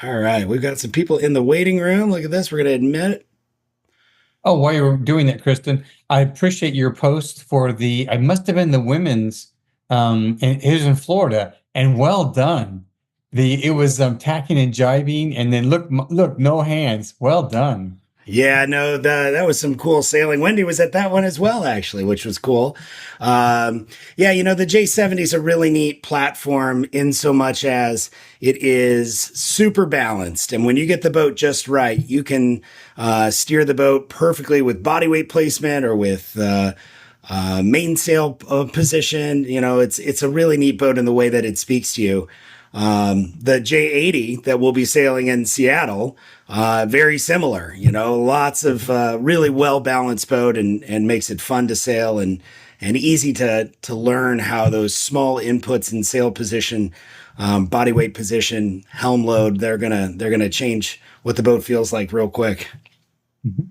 All right, we've got some people in the waiting room. Look at this. We're going to admit. Oh, while you're doing that, Kristen, I appreciate your post for I must have been the women's, and it was in Florida, and well done. It was tacking and jibing, and then look, no hands. Well done. Yeah, no, that was some cool sailing. Wendy was at that one as well, actually, which was cool. Yeah, the J70 is a really neat platform in so much as it is super balanced. And when you get the boat just right, you can steer the boat perfectly with body weight placement or with mainsail position. It's a really neat boat in the way that it speaks to you. The J80 that we'll be sailing in Seattle, very similar, lots of really well balanced boat and makes it fun to sail and easy to learn how those small inputs in sail position, body weight position, helm load, they're gonna change what the boat feels like real quick. Mhm.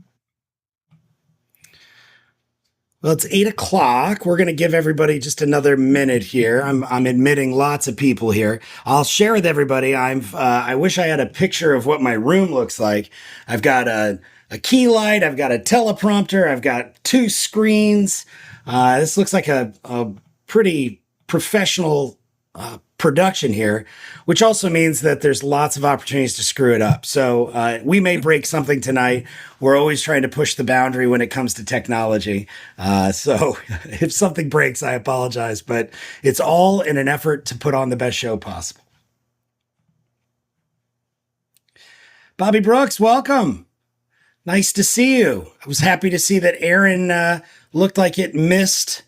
Well, it's 8 o'clock. We're going to give everybody just another minute here. I'm admitting lots of people here. I'll share with everybody. I wish I had a picture of what my room looks like. I've got a key light. I've got a teleprompter. I've got 2 screens. This looks like a pretty professional production here, which also means that there's lots of opportunities to screw it up. So we may break something tonight. We're always trying to push the boundary when it comes to technology. So if something breaks, I apologize, but it's all in an effort to put on the best show possible. Bobby Brooks, welcome. Nice to see you. I was happy to see that Aaron looked like it missed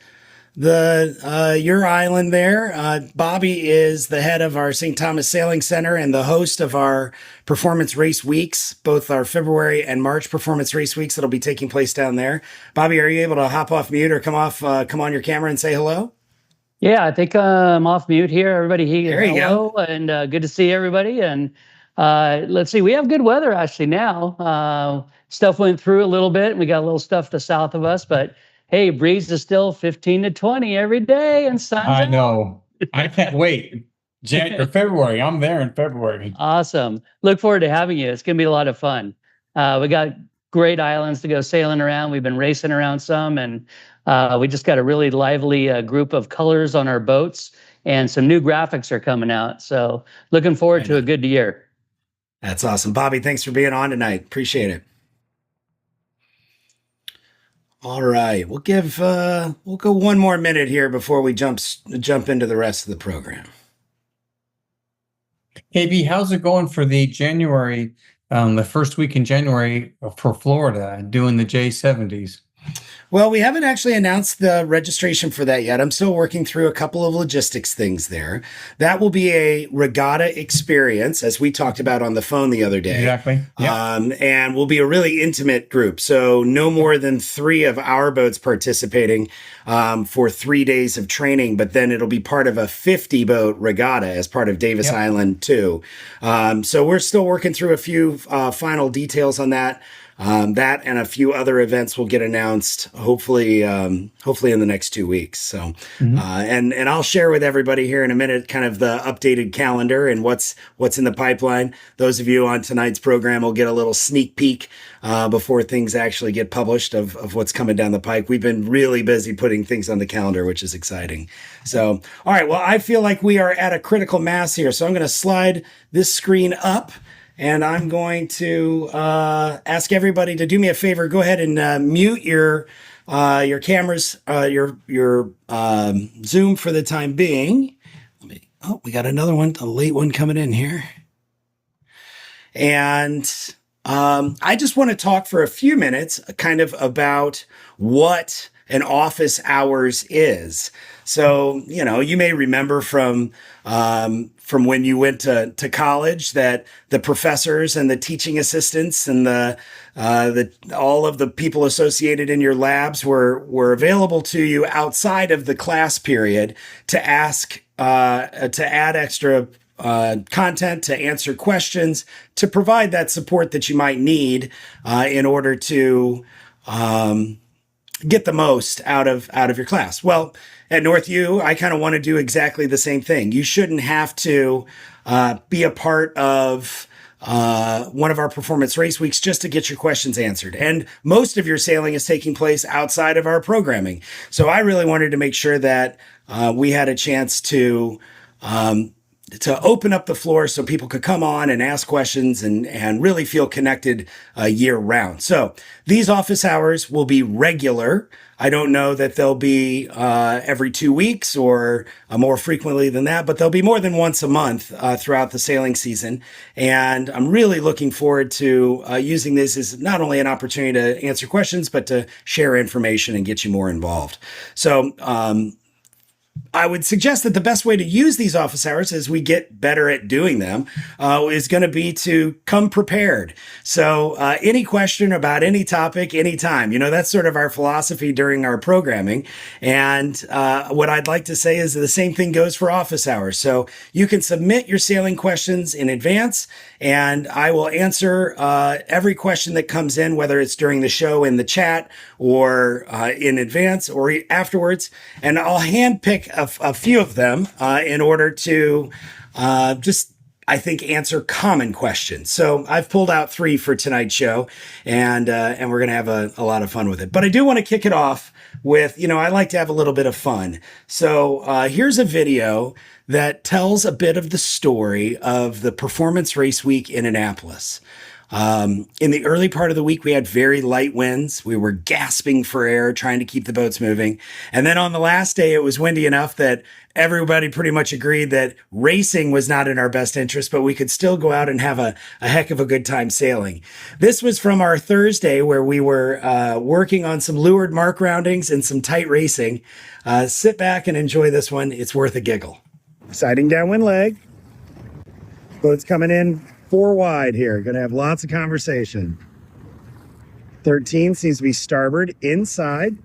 your island there. Bobby is the head of our St. Thomas Sailing Center and the host of our performance race weeks, both our February and March performance race weeks that'll be taking place down there. Bobby, are you able to hop off mute or come on your camera and say hello? Yeah, I think I'm off mute here. Everybody here, there you hello, go. And good to see everybody. And let's see, we have good weather actually now. Stuff went through a little bit. We got a little stuff to the south of us, but hey, breeze is still 15 to 20 every day and sun's I out. know. I can't wait. February. I'm there in February. Awesome. Look forward to having you. It's going to be a lot of fun. We got great islands to go sailing around. We've been racing around some, and we just got a really lively group of colors on our boats, and some new graphics are coming out. So looking forward to a good year. That's awesome. Bobby, thanks for being on tonight. Appreciate it. All right, we'll go one more minute here before we jump into the rest of the program. KB, how's it going for the first week in January for Florida doing the J70s? Well, we haven't actually announced the registration for that yet. I'm still working through a couple of logistics things there. That will be a regatta experience, as we talked about on the phone the other day. Exactly. Yep. And will be a really intimate group. So no more than 3 of our boats participating for 3 days of training, but then it'll be part of a 50 boat regatta as part of Davis Island too. So we're still working through a few final details on that. That and a few other events will get announced hopefully in the next 2 weeks. So, and I'll share with everybody here in a minute kind of the updated calendar and what's in the pipeline. Those of you on tonight's program will get a little sneak peek before things actually get published of what's coming down the pike. We've been really busy putting things on the calendar, which is exciting. So, all right, well, I feel like we are at a critical mass here. So I'm going to slide this screen up. And I'm going to ask everybody to do me a favor. Go ahead and mute your cameras, your Zoom for the time being. We got another one, a late one coming in here. And I just want to talk for a few minutes kind of about what an office hours is. So, you may remember from when you went to college that the professors and the teaching assistants and all of the people associated in your labs were available to you outside of the class period to ask to add extra content, to answer questions, to provide that support that you might need in order to get the most out of your class. Well, at Northview, I kind of want to do exactly the same thing. You shouldn't have to be a part of one of our performance race weeks just to get your questions answered. And most of your sailing is taking place outside of our programming. So I really wanted to make sure that we had a chance to open up the floor so people could come on and ask questions and really feel connected year round. So these office hours will be regular. I don't know that they'll be every 2 weeks or more frequently than that, but they'll be more than once a month throughout the sailing season. And I'm really looking forward to using this as not only an opportunity to answer questions, but to share information and get you more involved. So, I would suggest that the best way to use these office hours as we get better at doing them is going to be to come prepared. So any question about any topic, anytime, that's sort of our philosophy during our programming. And what I'd like to say is the same thing goes for office hours. So you can submit your sailing questions in advance, and I will answer every question that comes in, whether it's during the show in the chat or in advance or afterwards. And I'll handpick a few of them in order to I think, answer common questions. So I've pulled out 3 for tonight's show, and we're going to have a lot of fun with it. But I do want to kick it off with, I like to have a little bit of fun. So here's a video that tells a bit of the story of the Performance Race Week in Annapolis. In the early part of the week, we had very light winds. We were gasping for air, trying to keep the boats moving. And then on the last day, it was windy enough that everybody pretty much agreed that racing was not in our best interest, but we could still go out and have a heck of a good time sailing. This was from our Thursday, where we were working on some leeward mark roundings and some tight racing. Sit back and enjoy this one. It's worth a giggle. Sighting downwind leg. Boat's coming in 4 wide here. Going to have lots of conversation. 13 seems to be starboard inside,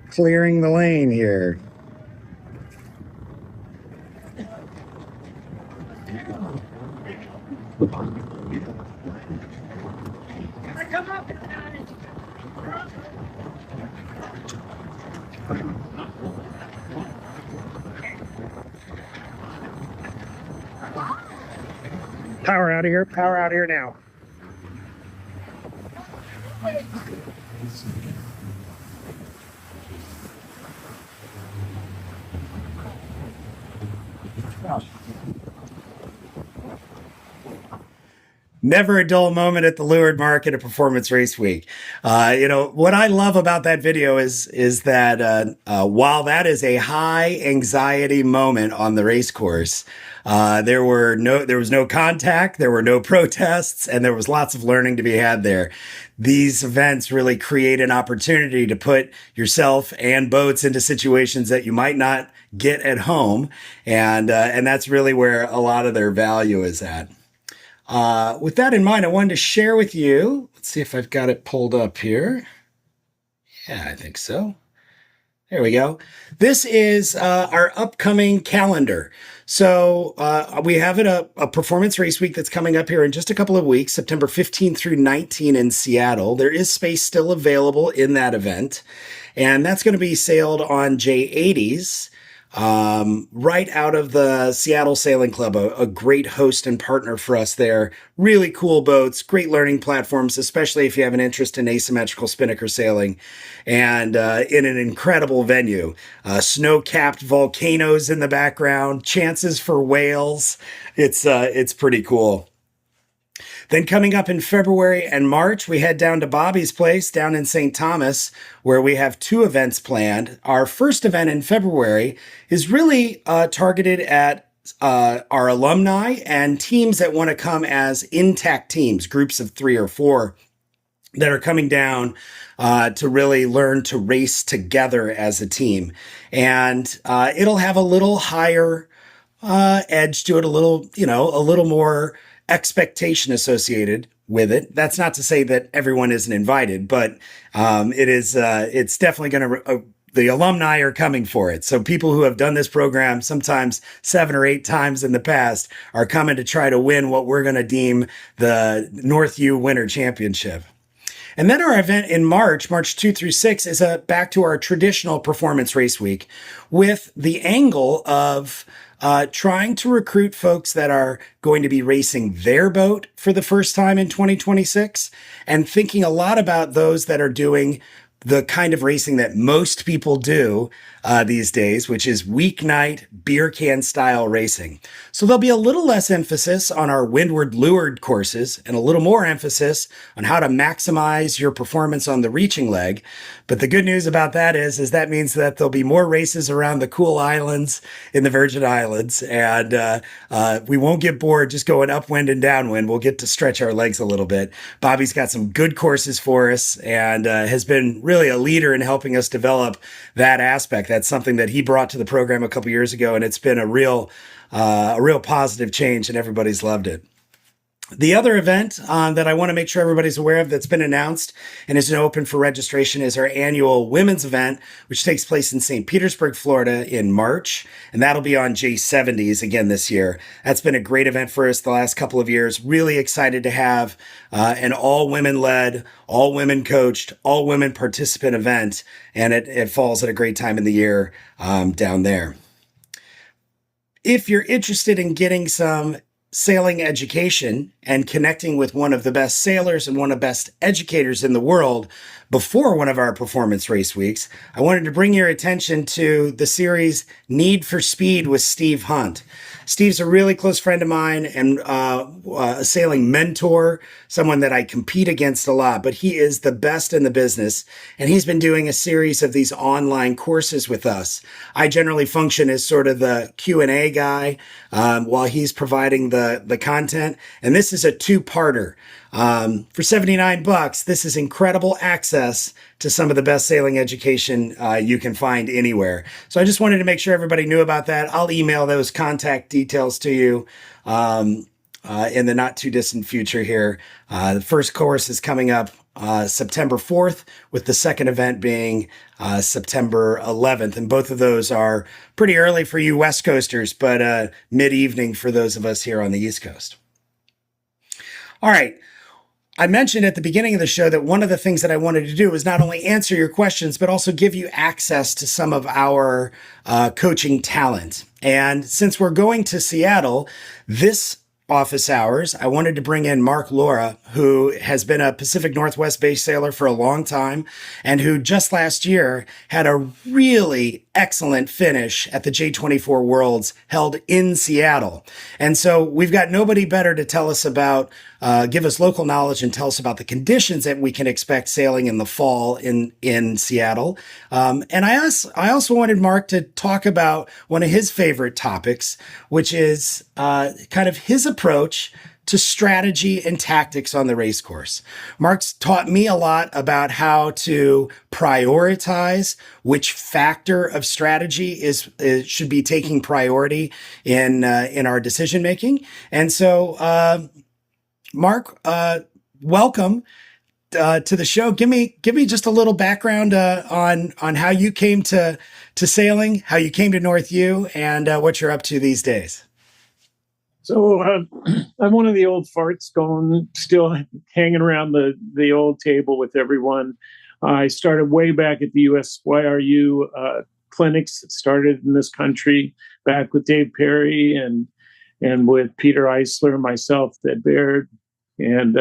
clearing the lane here. Power out of here. Power out of here now. Never a dull moment at the leeward mark at a performance race week. What I love about that video is that while that is a high anxiety moment on the race course, there was no contact, there were no protests, and there was lots of learning to be had there. These events really create an opportunity to put yourself and boats into situations that you might not get at home, and that's really where a lot of their value is at. With that in mind, I wanted to share with you, let's see if I've got it pulled up here. Yeah, I think so. There we go. This is our upcoming calendar. So we have a performance race week that's coming up here in just a couple of weeks, September 15 through 19 in Seattle. There is space still available in that event, and that's going to be sailed on J80s. Right out of the Seattle Sailing Club, a great host and partner for us there. Really cool boats, great learning platforms, especially if you have an interest in asymmetrical spinnaker sailing, and in an incredible venue. Snow-capped volcanoes in the background, chances for whales. It's pretty cool. Then coming up in February and March, we head down to Bobby's place down in St. Thomas, where we have 2 events planned. Our first event in February is really targeted at our alumni and teams that want to come as intact teams, groups of 3 or 4 that are coming down to really learn to race together as a team. And it'll have a little higher edge to it, a little more expectation associated with it. That's not to say that everyone isn't invited, but it's definitely going to, the alumni are coming for it. So people who have done this program sometimes 7 or 8 times in the past are coming to try to win what we're going to deem the Northview Winter Championship. And then our event in March 2 through 6, is back to our traditional performance race week with the angle of trying to recruit folks that are going to be racing their boat for the first time in 2026 and thinking a lot about those that are doing the kind of racing that most people do these days, which is weeknight beer can style racing. So there'll be a little less emphasis on our windward leeward courses and a little more emphasis on how to maximize your performance on the reaching leg. But the good news about that is that means that there'll be more races around the cool islands in the Virgin Islands, and we won't get bored just going upwind and downwind. We'll get to stretch our legs a little bit. Bobby's got some good courses for us and has been really a leader in helping us develop that aspect. That's something that he brought to the program a couple years ago, and it's been a real positive change, and everybody's loved it. The other event that I want to make sure everybody's aware of that's been announced and is open for registration is our annual women's event, which takes place in St. Petersburg, Florida in March. And that'll be on J70s again this year. That's been a great event for us the last couple of years. Really excited to have an all women led, all women coached, all women participant event. And it falls at a great time in the year down there. If you're interested in getting some sailing education and connecting with one of the best sailors and one of the best educators in the world before one of our performance race weeks, I wanted to bring your attention to the series Need for Speed with Steve Hunt. Steve's a really close friend of mine and a sailing mentor, someone that I compete against a lot, but he is the best in the business. And he's been doing a series of these online courses with us. I generally function as sort of the Q&A guy while he's providing the content. And this is a two-parter. For $79, this is incredible access to some of the best sailing education you can find anywhere. So I just wanted to make sure everybody knew about that. I'll email those contact details to you in the not too distant future here. The first course is coming up September 4th, with the second event being September 11th. And both of those are pretty early for you West Coasters, but mid-evening for those of us here on the East Coast. All right. I mentioned at the beginning of the show that one of the things that I wanted to do was not only answer your questions, but also give you access to some of our coaching talent. And since we're going to Seattle this office hours, I wanted to bring in Mark Laura, who has been a Pacific Northwest-based sailor for a long time, and who just last year had a really excellent finish at the J24 Worlds held in Seattle. And so we've got nobody better to tell us about, give us local knowledge and tell us about the conditions that we can expect sailing in the fall in Seattle. And I also wanted Mark to talk about one of his favorite topics, which is kind of his approach to strategy and tactics on the race course. Mark's taught me a lot about how to prioritize which factor of strategy should be taking priority in our decision making. And so, Mark, welcome to the show. Give me just a little background on how you came to sailing, how you came to North U, and what you're up to these days. So I'm one of the old farts still hanging around the old table with everyone. I started way back at the USYRU clinics that started in this country, back with Dave Perry and with Peter Eisler, myself, Ed Baird, and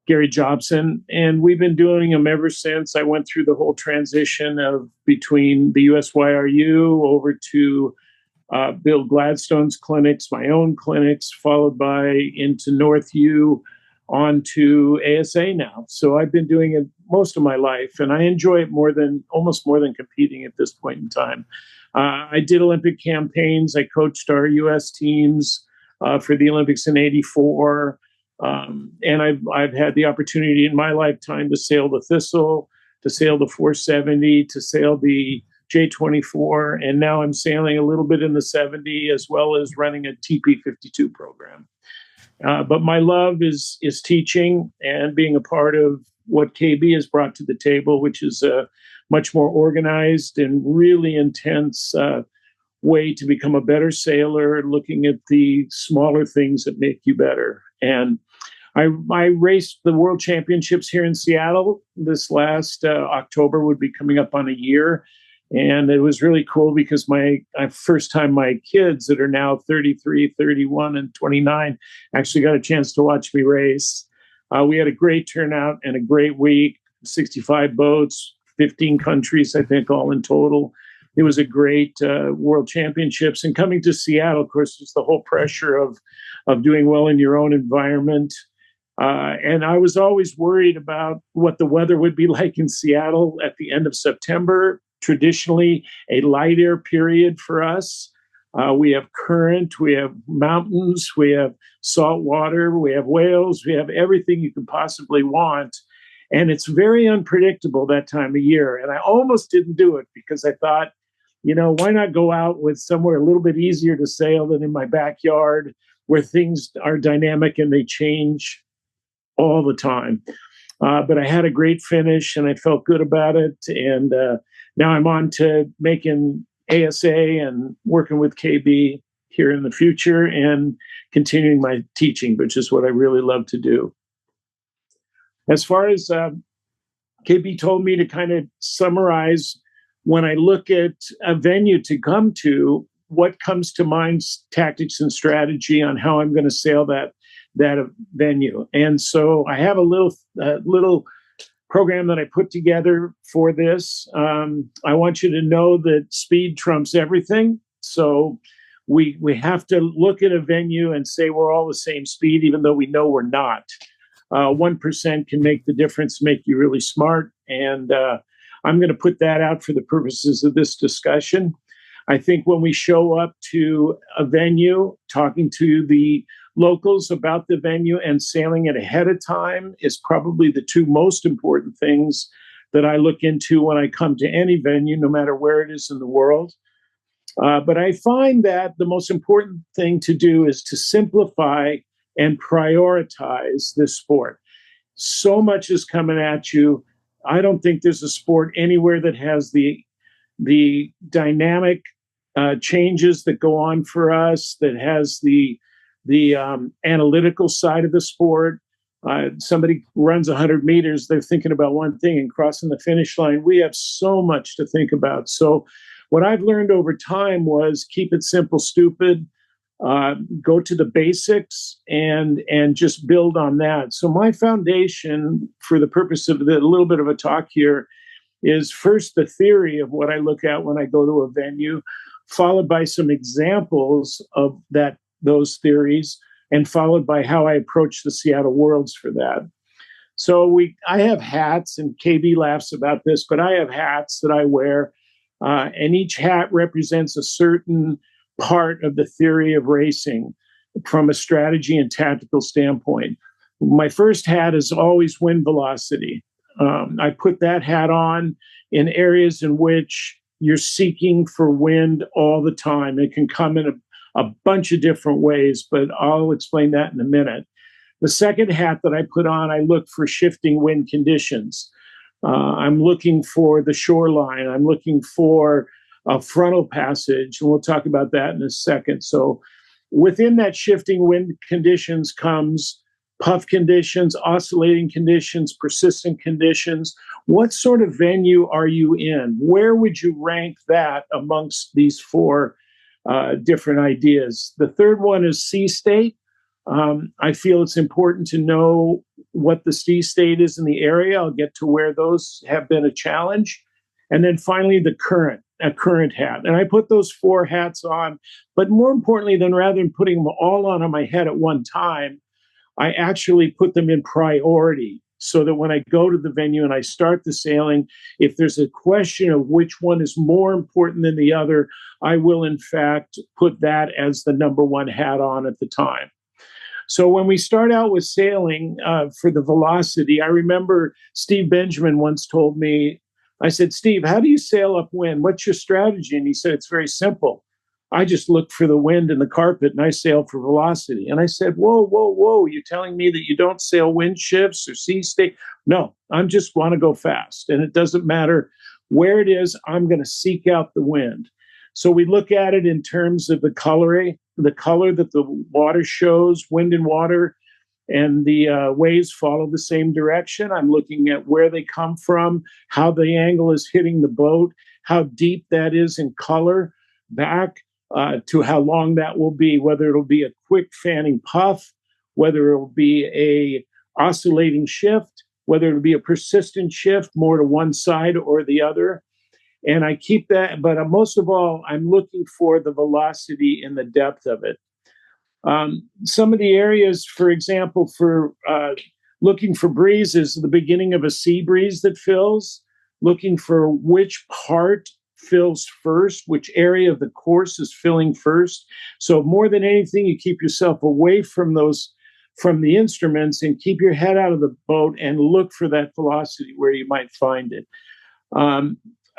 Gary Jobson. And we've been doing them ever since. I went through the whole transition of between the USYRU over to Bill Gladstone's clinics, my own clinics, followed by into North U, on to ASA now. So I've been doing it most of my life, and I enjoy it almost more than competing at this point in time. I did Olympic campaigns. I coached our U.S. teams for the Olympics in '84, and I've had the opportunity in my lifetime to sail the Thistle, to sail the 470, to sail the J24, and now I'm sailing a little bit in the 70, as well as running a TP52 program. But my love is teaching and being a part of what KB has brought to the table, which is a much more organized and really intense way to become a better sailor, looking at the smaller things that make you better. And I raced the World Championships here in Seattle this last October, would be coming up on a year. And it was really cool because my first time my kids that are now 33, 31, and 29 actually got a chance to watch me race. We had a great turnout and a great week, 65 boats, 15 countries, I think, all in total. It was a great World Championships. And coming to Seattle, of course, there's the whole pressure of doing well in your own environment. And I was always worried about what the weather would be like in Seattle at the end of September. Traditionally, a light air period for us. We have current, we have mountains, we have salt water, we have whales, we have everything you could possibly want. And it's very unpredictable that time of year. And I almost didn't do it because I thought, why not go out with somewhere a little bit easier to sail than in my backyard where things are dynamic and they change all the time. But I had a great finish and I felt good about it. And now I'm on to making ASA and working with KB here in the future and continuing my teaching, which is what I really love to do. As far as KB told me to kind of summarize, when I look at a venue to come to, what comes to mind, tactics and strategy on how I'm going to sail that venue. And so I have a little program that I put together for this. I want you to know that speed trumps everything. So we have to look at a venue and say we're all the same speed, even though we know we're not. 1% can make the difference, make you really smart. And I'm going to put that out for the purposes of this discussion. I think when we show up to a venue, talking to the locals about the venue and sailing it ahead of time is probably the two most important things that I look into when I come to any venue, no matter where it is in the world. But I find that the most important thing to do is to simplify and prioritize this sport. So much is coming at you. I don't think there's a sport anywhere that has the dynamic changes that go on for us, that has the analytical side of the sport. Somebody runs 100 meters, they're thinking about one thing, and crossing the finish line, we have so much to think about. So what I've learned over time was keep it simple, stupid, go to the basics and just build on that. So my foundation, for the purpose of a little bit of a talk here, is first the theory of what I look at when I go to a venue, followed by some examples of those theories, and followed by how I approach the Seattle Worlds for that. So I have hats, and KB laughs about this, but I have hats that I wear, and each hat represents a certain part of the theory of racing from a strategy and tactical standpoint. My first hat is always wind velocity. I put that hat on in areas in which you're seeking for wind all the time. It can come in a bunch of different ways, but I'll explain that in a minute. The second hat that I put on, I look for shifting wind conditions. I'm looking for the shoreline. I'm looking for a frontal passage, and we'll talk about that in a second. So within that shifting wind conditions comes puff conditions, oscillating conditions, persistent conditions. What sort of venue are you in? Where would you rank that amongst these four different ideas? The third one is sea state. I feel it's important to know what the sea state is in the area. I'll get to where those have been a challenge. And then finally, a current hat. And I put those four hats on, but more importantly, rather than putting them all on my head at one time, I actually put them in priority so that when I go to the venue and I start the sailing, if there's a question of which one is more important than the other, I will in fact put that as the number one hat on at the time. So when we start out with sailing for the velocity, I remember Steve Benjamin once told me, I said, Steve, how do you sail upwind? What's your strategy? And he said, it's very simple. I just look for the wind in the carpet and I sail for velocity. And I said, whoa. You're telling me that you don't sail wind shifts or sea state? No, I just want to go fast. And it doesn't matter where it is, I'm going to seek out the wind. So we look at it in terms of the color that the water shows, wind and water. and the waves follow the same direction. I'm looking at where they come from, how the angle is hitting the boat, how deep that is in color back to how long that will be, whether it'll be a quick fanning puff, whether it will be a oscillating shift, whether it'll be a persistent shift more to one side or the other. And I keep that, but most of all, I'm looking for the velocity and the depth of it. Some of the areas, for example, for looking for breeze is the beginning of a sea breeze that fills, looking for which part fills first, which area of the course is filling first. So more than anything, you keep yourself away from the instruments and keep your head out of the boat and look for that velocity where you might find it.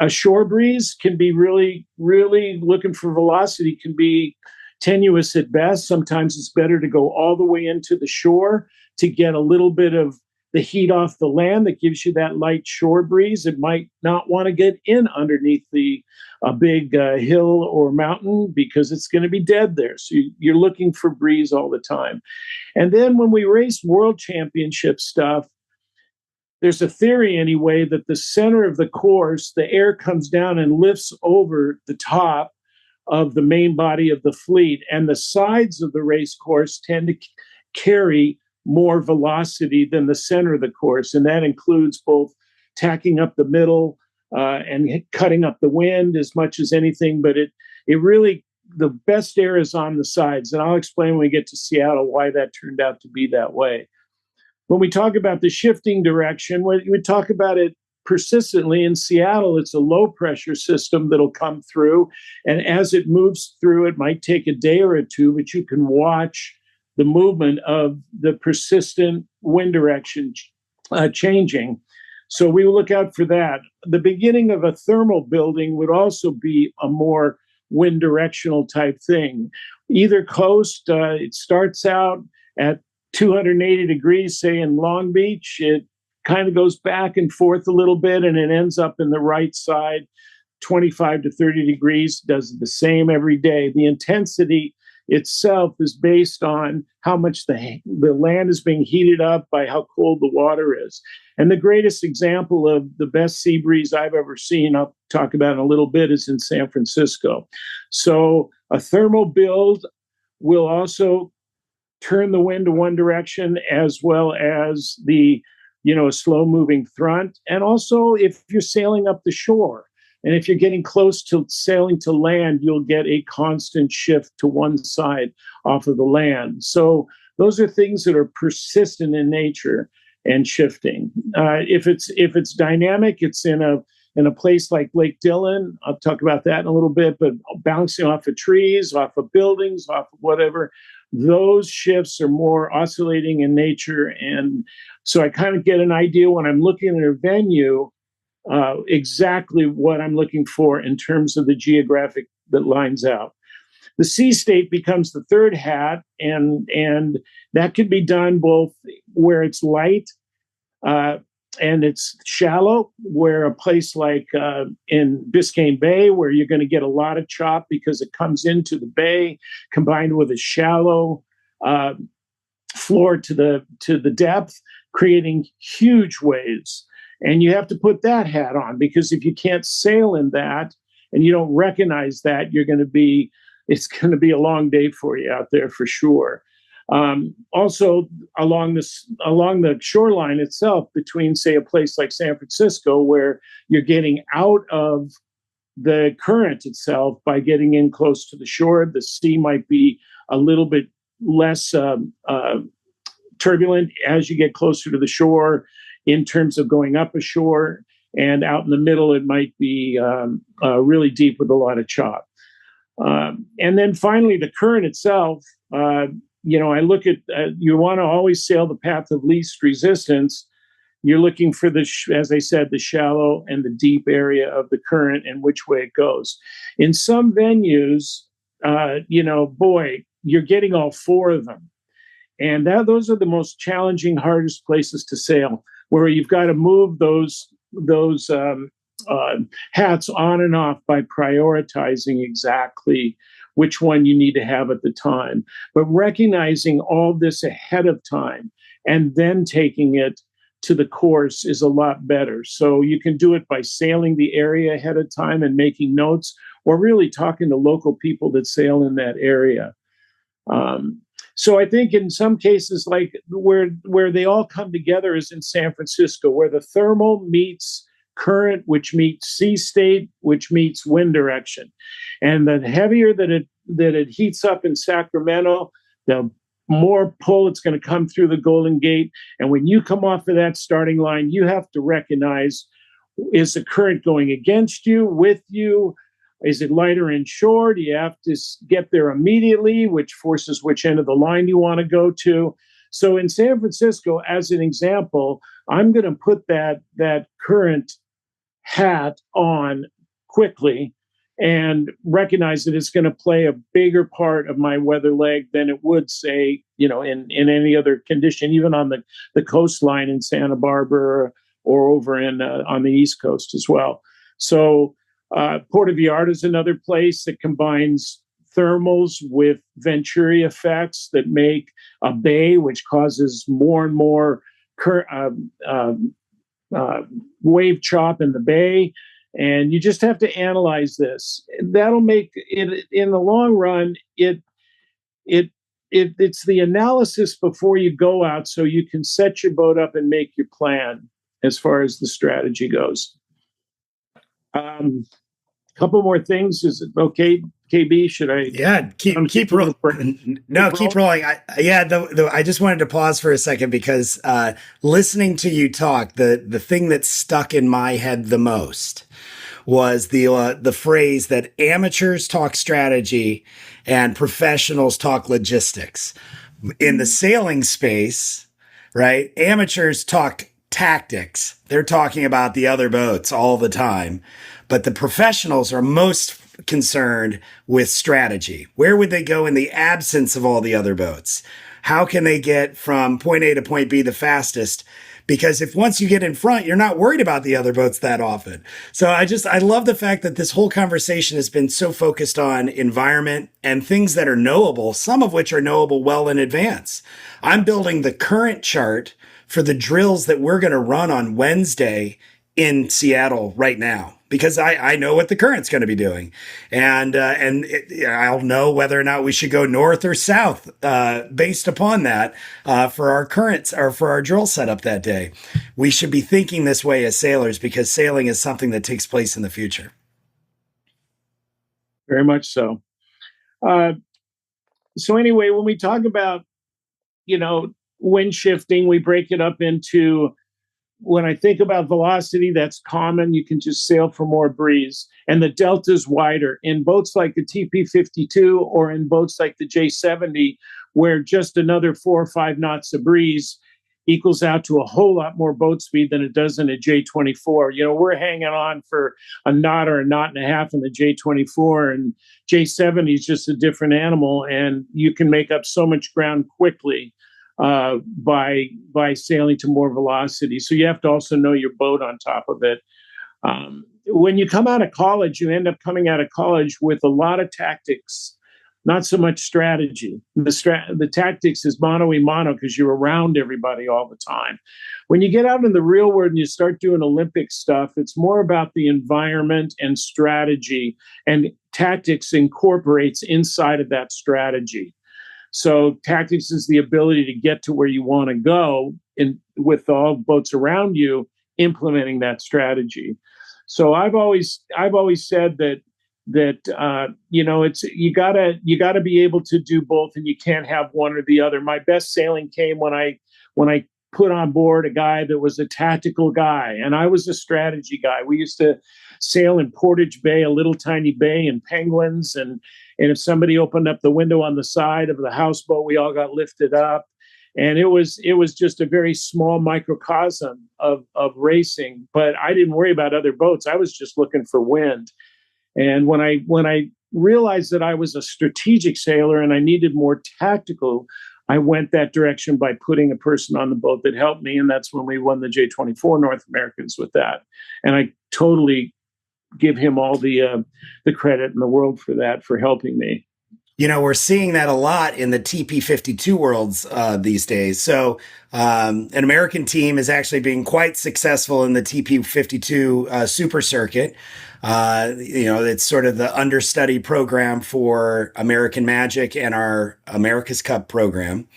A shore breeze can be really, really looking for velocity, can be tenuous at best. Sometimes it's better to go all the way into the shore to get a little bit of the heat off the land that gives you that light shore breeze. It might not want to get in underneath a big hill or mountain because it's going to be dead there. So you're looking for breeze all the time. And then when we race world championship stuff, there's a theory anyway that the center of the course, the air comes down and lifts over the top of the main body of the fleet, and the sides of the race course tend to carry more velocity than the center of the course, and that includes both tacking up the middle and cutting up the wind as much as anything. But it really, the best air is on the sides, and I'll explain when we get to Seattle why that turned out to be that way. When we talk about the shifting direction, we talk about it persistently. In Seattle, it's a low pressure system that'll come through. And as it moves through, it might take a day or two, but you can watch the movement of the persistent wind direction changing. So we will look out for that. The beginning of a thermal building would also be a more wind directional type thing. Either coast, it starts out at 280 degrees, say in Long Beach. It kind of goes back and forth a little bit, and it ends up in the right side, 25 to 30 degrees, does the same every day. The intensity itself is based on how much the land is being heated up by how cold the water is. And the greatest example of the best sea breeze I've ever seen, I'll talk about in a little bit, is in San Francisco. So a thermal build will also turn the wind to one direction, as well as a slow moving front. And also if you're sailing up the shore, and if you're getting close to sailing to land, you'll get a constant shift to one side off of the land. So those are things that are persistent in nature and shifting. If it's dynamic, it's in a place like Lake Dillon. I'll talk about that in a little bit, but bouncing off of trees, off of buildings, off of whatever, those shifts are more oscillating in nature. And so I kind of get an idea when I'm looking at a venue, exactly what I'm looking for in terms of the geographic that lines out. The sea state becomes the third hat, and that can be done both where it's light and it's shallow, where a place like in Biscayne Bay, where you're going to get a lot of chop because it comes into the bay, combined with a shallow floor to the depth, creating huge waves. And you have to put that hat on, because if you can't sail in that and you don't recognize that, it's going to be a long day for you out there for sure. Also, along the shoreline itself, between, say, a place like San Francisco, where you're getting out of the current itself by getting in close to the shore, the sea might be a little bit less turbulent as you get closer to the shore in terms of going up ashore. And out in the middle, it might be really deep with a lot of chop. And then finally, the current itself, I look at, you want to always sail the path of least resistance. You're looking for as I said, the shallow and the deep area of the current and which way it goes. In some venues, you're getting all four of them. And those are the most challenging, hardest places to sail, where you've got to move those hats on and off by prioritizing exactly which one you need to have at the time. But recognizing all this ahead of time and then taking it to the course is a lot better. So you can do it by sailing the area ahead of time and making notes, or really talking to local people that sail in that area. So I think in some cases, like where they all come together is in San Francisco, where the thermal meets current, which meets sea state, which meets wind direction. And the heavier that it heats up in Sacramento, the more pull it's going to come through the Golden Gate. And when you come off of that starting line, you have to recognize, is the current going against you, with you? Is it lighter inshore? Do you have to get there immediately, which forces which end of the line you want to go to? So in San Francisco, as an example, I'm going to put that current hat on quickly and recognize that it's going to play a bigger part of my weather leg than it would, say, in any other condition, even on the coastline in Santa Barbara or over on the East Coast as well. So Puerto Vallarta is another place that combines thermals with Venturi effects that make a bay, which causes more and more wave chop in the bay. And you just have to analyze this. That'll make it, in the long run, it's the analysis before you go out, so you can set your boat up and make your plan as far as the strategy goes. Couple more things. Is it okay, KB? Should I? Yeah, keep rolling. No, keep rolling. I just wanted to pause for a second because listening to you talk, the thing that stuck in my head the most was the phrase that amateurs talk strategy and professionals talk logistics. In the sailing space, right? Amateurs talk tactics. They're talking about the other boats all the time. But the professionals are most concerned with strategy. Where would they go in the absence of all the other boats? How can they get from point A to point B the fastest? Because if once you get in front, you're not worried about the other boats that often. So I love the fact that this whole conversation has been so focused on environment and things that are knowable, some of which are knowable well in advance. I'm building the current chart for the drills that we're going to run on Wednesday in Seattle right now, because I know what the current's going to be doing, and I'll know whether or not we should go north or south based upon that for our currents or for our drill setup that day. We should be thinking this way as sailors, because sailing is something that takes place in the future. Very much so. So anyway, when we talk about wind shifting, we break it up into, when I think about velocity, that's common. You can just sail for more breeze. And the delta is wider in boats like the TP52 or in boats like the J70, where just another 4 or 5 knots of breeze equals out to a whole lot more boat speed than it does in a J24. We're hanging on for a knot or a knot and a half in the J24, and J70 is just a different animal, and you can make up so much ground quickly by sailing to more velocity. So you have to also know your boat on top of it. When you come out of college, you end up coming out of college with a lot of tactics, not so much strategy. The tactics is mano a mano because you're around everybody all the time. When you get out in the real world and you start doing Olympic stuff, it's more about the environment and strategy, and tactics incorporates inside of that strategy. So tactics is the ability to get to where you want to go, and with all boats around you implementing that strategy. So I've always said that it's you gotta be able to do both, and you can't have one or the other. My best sailing came when I put on board a guy that was a tactical guy, and I was a strategy guy. We used to sail in Portage Bay, a little tiny bay in Penguins, and if somebody opened up the window on the side of the houseboat, we all got lifted up. And it was just a very small microcosm of racing, but I didn't worry about other boats. I was just looking for wind. And when I realized that I was a strategic sailor and I needed more tactical, I went that direction by putting a person on the boat that helped me. And that's when we won the J24 North Americans with that. And I totally give him all the credit in the world for that, for helping me. We're seeing that a lot in the TP52 worlds these days. So, an American team is actually being quite successful in the TP52 Super Circuit. It's sort of the understudy program for American Magic and our America's Cup program.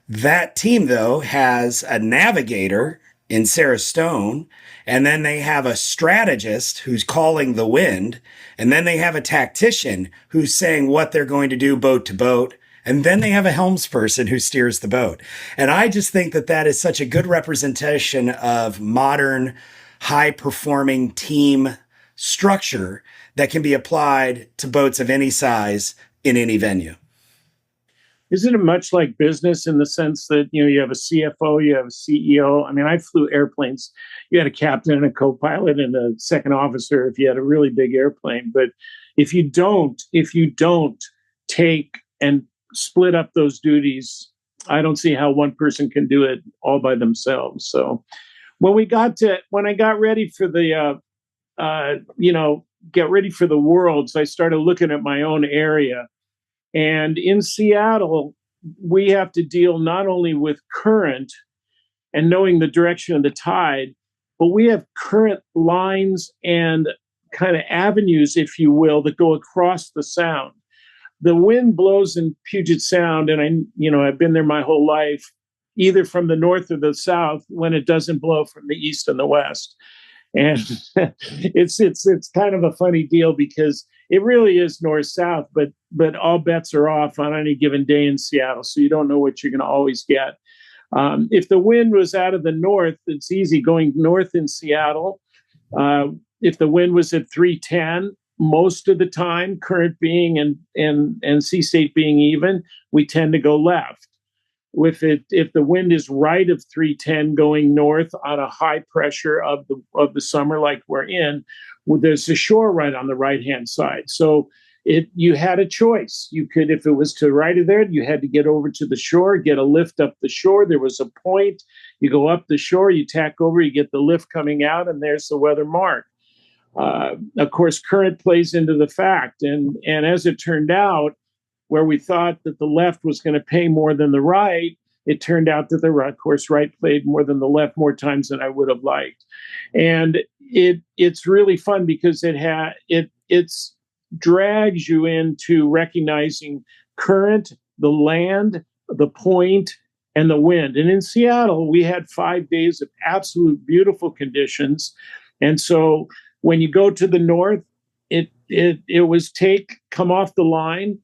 That team, though, has a navigator in Sarah Stone, and then they have a strategist who's calling the wind, and then they have a tactician who's saying what they're going to do boat to boat, and then they have a helmsperson who steers the boat. And I just think that that is such a good representation of modern, high-performing team structure that can be applied to boats of any size in any venue. Isn't it much like business in the sense that, you have a CFO, you have a CEO? I mean, I flew airplanes. You had a captain and a co-pilot and a second officer if you had a really big airplane. But if you don't take and split up those duties, I don't see how one person can do it all by themselves. So when I got ready for the, get ready for the Worlds, I started looking at my own area. And in Seattle, we have to deal not only with current and knowing the direction of the tide, but we have current lines and kind of avenues, if you will, that go across the sound. The wind blows in Puget Sound, and I've been there my whole life, either from the north or the south, when it doesn't blow from the east and the west. And it's kind of a funny deal because it really is north-south, but all bets are off on any given day in Seattle, so you don't know what you're going to always get. If the wind was out of the north, it's easy going north in Seattle. If the wind was at 310, most of the time, current being and sea state being even, we tend to go left. If the wind is right of 310 going north on a high pressure of the summer like we're in, there's a shore right on the right hand side. So you had a choice. You could, if it was to the right of there, you had to get over to the shore, get a lift up the shore. There was a point. You go up the shore, you tack over, you get the lift coming out, and there's the weather mark. Of course, current plays into the fact, and as it turned out, where we thought that the left was going to pay more than the right, it turned out that the right, of course, right played more than the left more times than I would have liked. And it's really fun because it drags you into recognizing current, the land, the point, and the wind. And in Seattle, we had 5 days of absolute beautiful conditions. And so when you go to the north, it was come off the line,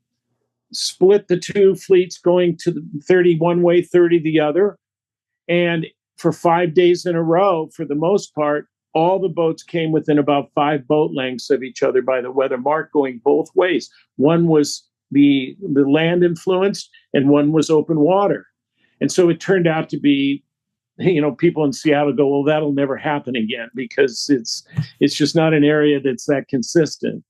split the two fleets going to the 30 one way, 30 the other. And for 5 days in a row, for the most part, all the boats came within about 5 boat lengths of each other by the weather mark going both ways. One was the land influenced and one was open water. And so it turned out to be, people in Seattle go, well, that'll never happen again because it's just not an area that's that consistent.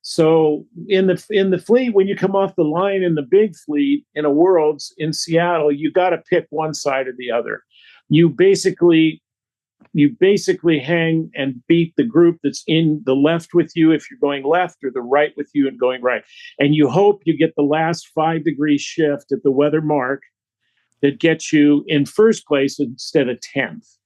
So in the fleet, when you come off the line in the big fleet in a Worlds in Seattle, you got to pick one side or the other. You basically hang and beat the group that's in the left with you if you're going left, or the right with you and going right. And you hope you get the last 5-degree shift at the weather mark that gets you in first place instead of 10th.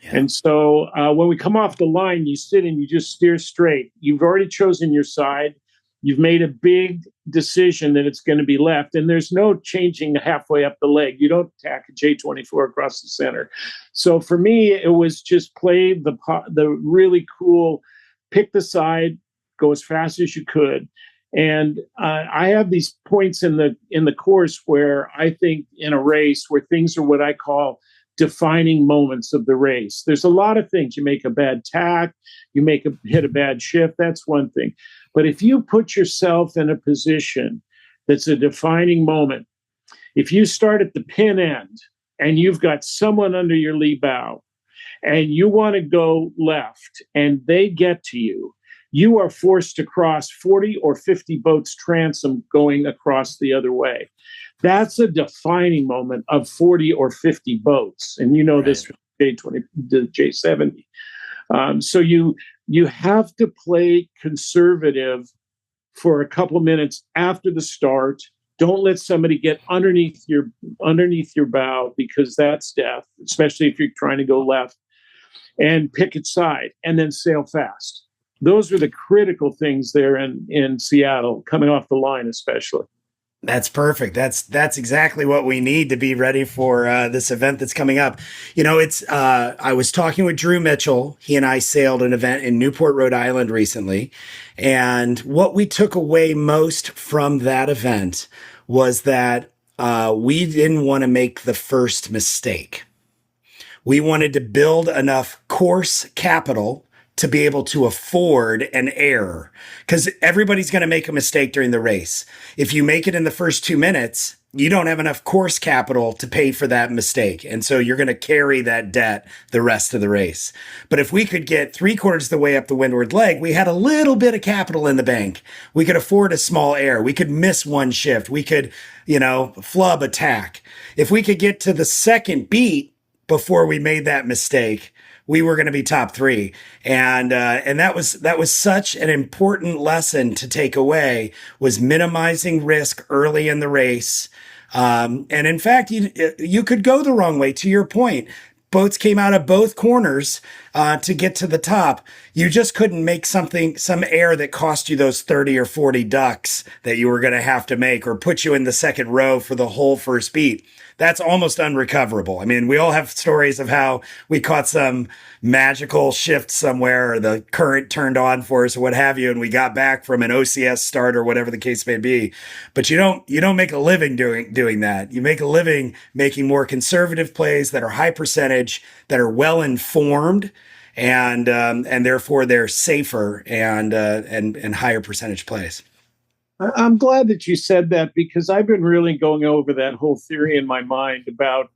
Yeah. And so when we come off the line, you sit and you just steer straight. You've already chosen your side. You've made a big decision that it's going to be left, and there's no changing halfway up the leg. You don't tack a J24 across the center. So for me, it was just play the really cool, pick the side, go as fast as you could. And I have these points in the course where I think in a race where things are what I call defining moments of the race. There's a lot of things. You make a bad tack, you hit a bad shift. That's one thing. But if you put yourself in a position that's a defining moment, if you start at the pin end and you've got someone under your lee bow and you want to go left and they get to you, you are forced to cross 40 or 50 boats transom going across the other way. That's a defining moment of 40 or 50 boats. And right. This from J20 to J70. So you have to play conservative for a couple of minutes after the start. Don't let somebody get underneath your bow, because that's death, especially if you're trying to go left. And pick its side, and then sail fast. Those are the critical things there in Seattle, coming off the line especially. That's perfect. That's exactly what we need to be ready for this event that's coming up. You know, it's I was talking with Drew Mitchell. He and I sailed an event in Newport, Rhode Island recently, and what we took away most from that event was that we didn't want to make the first mistake. We wanted to build enough course capital to be able to afford an error, because everybody's going to make a mistake during the race. If you make it in the first 2 minutes, you don't have enough course capital to pay for that mistake. And so you're going to carry that debt the rest of the race. But if we could get 3/4 of the way up the windward leg, we had a little bit of capital in the bank. We could afford a small error. We could miss one shift. We could, flub a tack. If we could get to the second beat before we made that mistake, we were going to be top 3. And that was such an important lesson to take away, was minimizing risk early in the race. And in fact, you could go the wrong way. To your point, boats came out of both corners to get to the top. You just couldn't make some error that cost you those 30 or 40 ducks that you were going to have to make, or put you in the second row for the whole first beat. That's almost unrecoverable. I mean, we all have stories of how we caught some magical shift somewhere, or the current turned on for us or what have you, and we got back from an OCS start or whatever the case may be. But you don't make a living doing that. You make a living making more conservative plays that are high percentage, that are well informed, and therefore they're safer and higher percentage plays. I'm glad that you said that, because I've been really going over that whole theory in my mind about,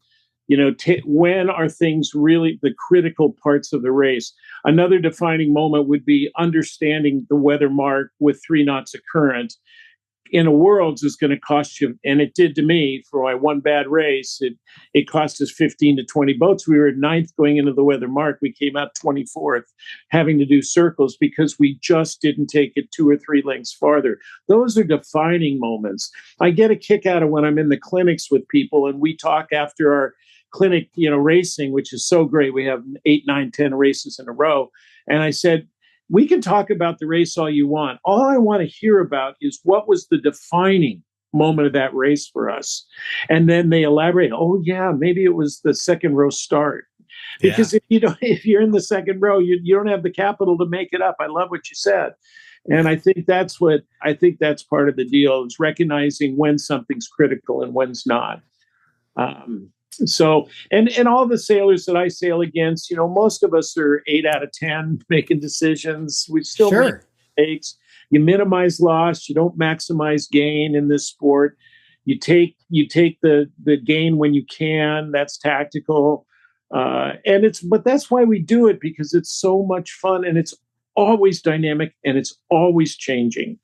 when are things really the critical parts of the race. Another defining moment would be understanding the weather mark with 3 knots of current. In a Worlds is going to cost you, and it did to me for my one bad race. It cost us 15 to 20 boats. We were 9th going into the weather mark. We came out 24th, having to do circles because we just didn't take it 2 or 3 lengths farther. Those are defining moments. I get a kick out of when I'm in the clinics with people and we talk after our clinic, racing, which is so great. We have 8, 9, 10 races in a row. And I said, we can talk about the race all you want. All I want to hear about is what was the defining moment of that race for us. And then they elaborate, oh yeah, maybe it was the second row start. Because if you're in the second row, you don't have the capital to make it up. I love what you said. And I think that's part of the deal, is recognizing when something's critical and when's not. So, and all the sailors that I sail against, most of us are 8 out of 10 making decisions. We still make mistakes. You minimize loss. You don't maximize gain in this sport. You take the gain when you can. That's tactical. But that's why we do it, because it's so much fun, and it's always dynamic, and it's always changing.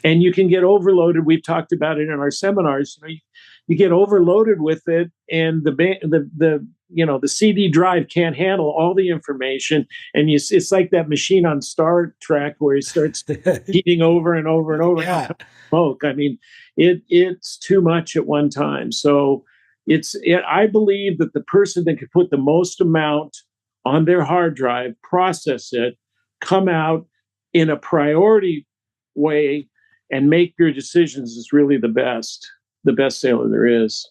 And you can get overloaded. We've talked about it in our seminars. You get overloaded with it, and the CD drive can't handle all the information, and it's like that machine on Star Trek where he starts heating over and over and over. Yeah. Smoke. I mean, it's too much at one time. So I believe that the person that could put the most amount on their hard drive, process it, come out in a priority way, and make your decisions is really the best sailor there is.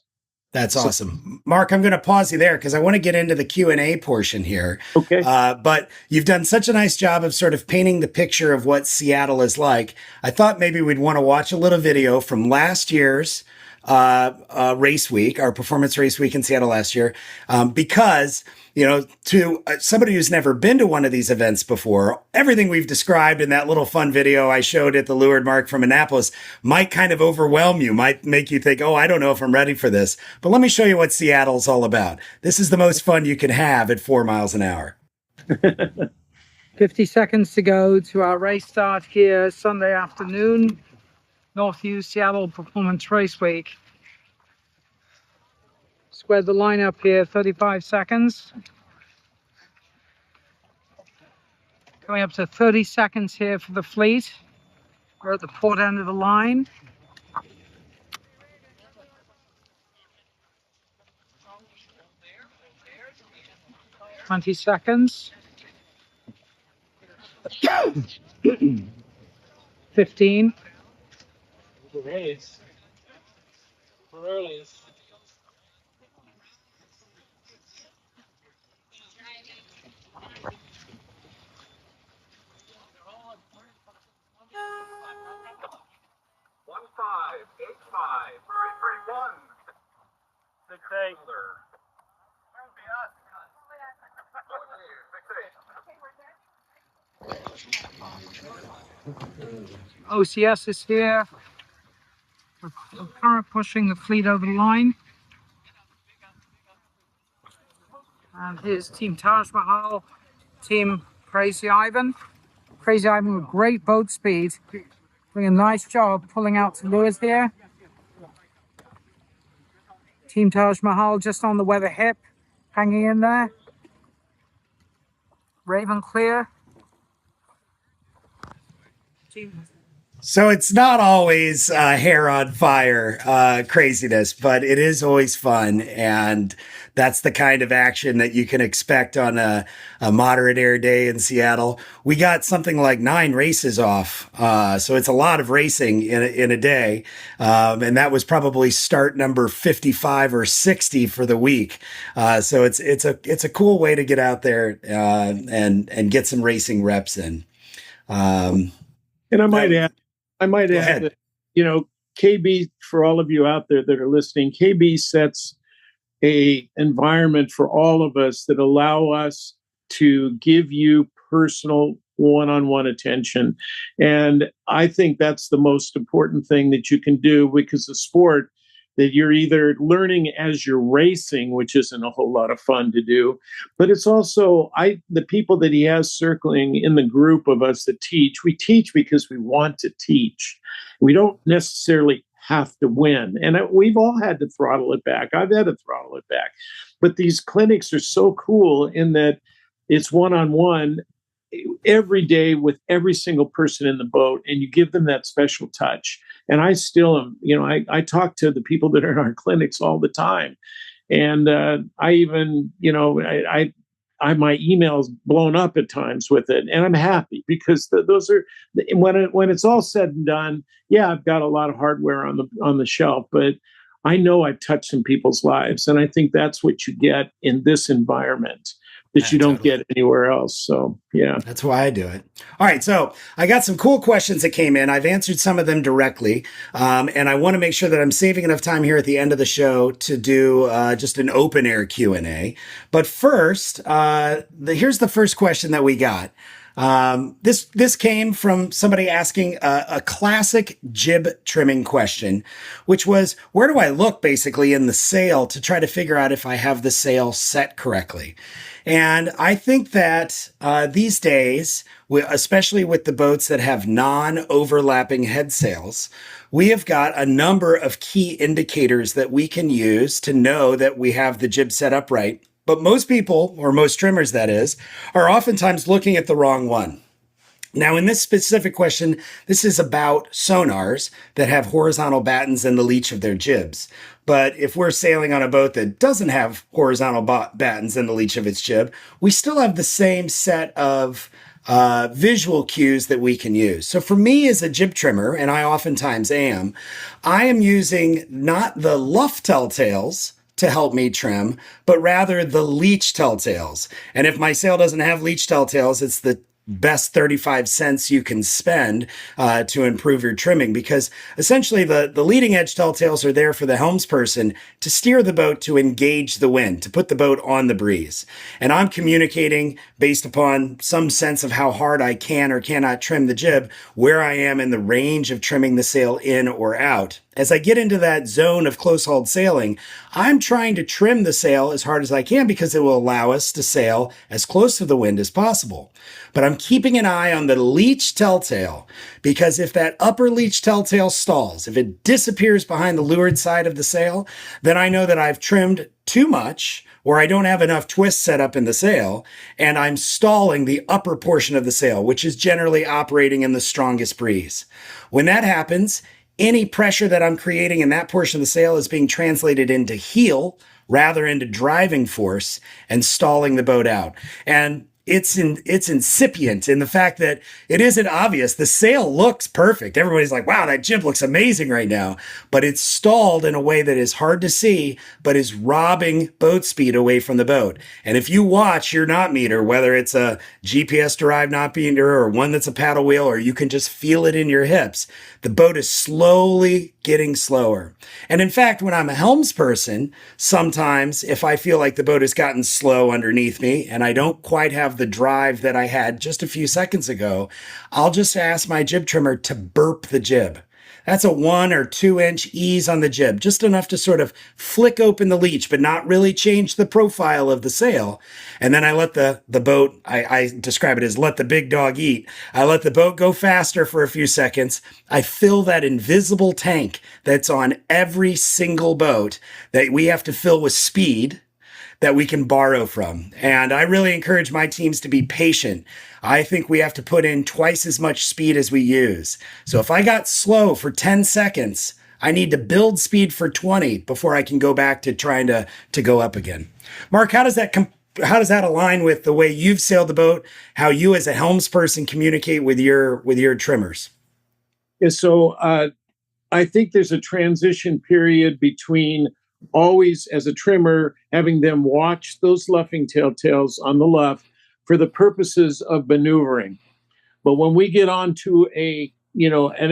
That's awesome. Mark, I'm going to pause you there because I want to get into the Q&A portion here. Okay. But you've done such a nice job of sort of painting the picture of what Seattle is like. I thought maybe we'd want to watch a little video from last year's race week, our performance race week in Seattle last year, because to somebody who's never been to one of these events before, everything we've described in that little fun video I showed at the Leeward Mark from Annapolis might kind of overwhelm you, might make you think, oh, I don't know if I'm ready for this. But let me show you what Seattle's all about. This is the most fun you can have at 4 miles an hour. 50 seconds to go to our race start here Sunday afternoon, Northview Seattle Performance Race Week. Squared the line up here, 35 seconds. Coming up to 30 seconds here for the fleet. We're at the port end of the line. Twenty seconds. 15. OCS is here. We're currently pushing the fleet over the line. And here's Team Taj Mahal, Team Crazy Ivan. Crazy Ivan with great boat speed. Doing a nice job pulling out to lures here. Team Taj Mahal just on the weather hip, hanging in there. Raven clear. Team. So it's not always hair on fire craziness, but it is always fun. And that's the kind of action that you can expect on a moderate air day in Seattle. We got something like 9 races off. So it's a lot of racing in a day. And that was probably start number 55 or 60 for the week. So it's a cool way to get out there and get some racing reps in. And I might add that, KB, for all of you out there that are listening, KB sets a environment for all of us that allow us to give you personal one-on-one attention. And I think that's the most important thing that you can do, because the sport that you're either learning as you're racing, which isn't a whole lot of fun to do, but it's also the people that he has circling in the group of us that teach. We teach because we want to teach. We don't necessarily have to win. And we've all had to throttle it back. I've had to throttle it back. But these clinics are so cool in that it's one-on-one every day with every single person in the boat, and you give them that special touch. And I still am, I talk to the people that are in our clinics all the time. And I even, my email's blown up at times with it. And I'm happy because those are, when it's all said and done, yeah, I've got a lot of hardware on the shelf, but I know I've touched some people's lives. And I think that's what you get in this environment that you don't get anywhere else. So, yeah. That's why I do it. All right. So I got some cool questions that came in. I've answered some of them directly. And I want to make sure that I'm saving enough time here at the end of the show to do just an open air Q&A. But first, here's the first question that we got. This came from somebody asking a classic jib trimming question, which was, where do I look basically in the sail to try to figure out if I have the sail set correctly? And I think that these days, especially with the boats that have non-overlapping head sails, we have got a number of key indicators that we can use to know that we have the jib set up right. But most people, or most trimmers that is, are oftentimes looking at the wrong one. Now, in this specific question, this is about sonars that have horizontal battens in the leech of their jibs. But if we're sailing on a boat that doesn't have horizontal battens in the leech of its jib, we still have the same set of visual cues that we can use. So for me as a jib trimmer, and I oftentimes am, I am using not the luff telltales to help me trim, but rather the leech telltales. And if my sail doesn't have leech telltales, it's the best 35 cents you can spend to improve your trimming, because essentially the leading edge telltales are there for the helmsperson to steer the boat, to engage the wind, to put the boat on the breeze. And I'm communicating based upon some sense of how hard I can or cannot trim the jib, where I am in the range of trimming the sail in or out. as I get into that zone of close hauled sailing, I'm trying to trim the sail as hard as I can because it will allow us to sail as close to the wind as possible. But I'm keeping an eye on the leech telltale, because if that upper leech telltale stalls, if it disappears behind the leeward side of the sail, then I know that I've trimmed too much, or I don't have enough twist set up in the sail, and I'm stalling the upper portion of the sail, which is generally operating in the strongest breeze. When that happens, any pressure that I'm creating in that portion of the sail is being translated into heel rather into driving force and stalling the boat out. And it's incipient in the fact that it isn't obvious. The sail looks perfect. Everybody's like, wow, that jib looks amazing right now. But it's stalled in a way that is hard to see, but is robbing boat speed away from the boat. And if you watch your knot meter, whether it's a GPS derived knot meter or one that's a paddle wheel, or you can just feel it in your hips, the boat is slowly getting slower. And in fact, when I'm a helms person, sometimes if I feel like the boat has gotten slow underneath me and I don't quite have the drive that I had just a few seconds ago, I'll just ask my jib trimmer to burp the jib. That's a 1 or 2 inch ease on the jib, just enough to sort of flick open the leech, but not really change the profile of the sail. And then I let the boat, I describe it as let the big dog eat. I let the boat go faster for a few seconds. I fill that invisible tank that's on every single boat that we have to fill with speed that we can borrow from. And I really encourage my teams to be patient. I think we have to put in twice as much speed as we use. So if I got slow for 10 seconds, I need to build speed for 20 before I can go back to trying to go up again. Mark, how does that align with the way you've sailed the boat, how you as a helms person communicate with your trimmers? Yeah, so I think there's a transition period between always, as a trimmer, having them watch those luffing tails on the luff for the purposes of maneuvering. But when we get onto an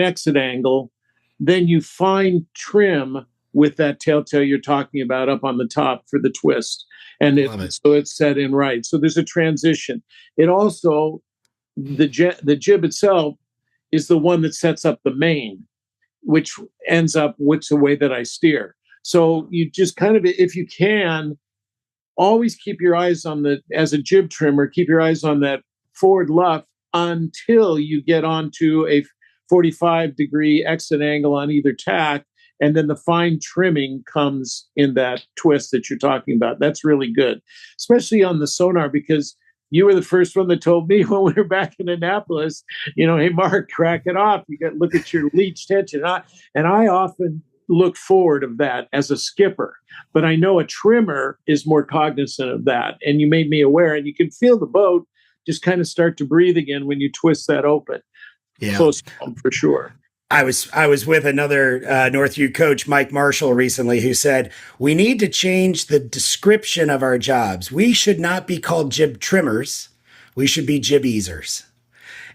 exit angle, then you fine trim with that telltale you're talking about up on the top for the twist. And so it's set in right. So there's a transition. It also, the jib itself is the one that sets up the main, which ends up with the way that I steer. So you just kind of, if you can, always keep your eyes on as a jib trimmer, keep your eyes on that forward luff until you get onto a 45-degree exit angle on either tack. And then the fine trimming comes in that twist that you're talking about. That's really good, especially on the sonar, because you were the first one that told me when we were back in Annapolis, hey, Mark, crack it off. You got to look at your leech tension. And I often look forward of that as a skipper, but I know a trimmer is more cognizant of that. And you made me aware, and you can feel the boat just kind of start to breathe again when you twist that open. Yeah, close home for sure. I was with another Northview coach, Mike Marshall, recently, who said, we need to change the description of our jobs. We should not be called jib trimmers. We should be jib easers.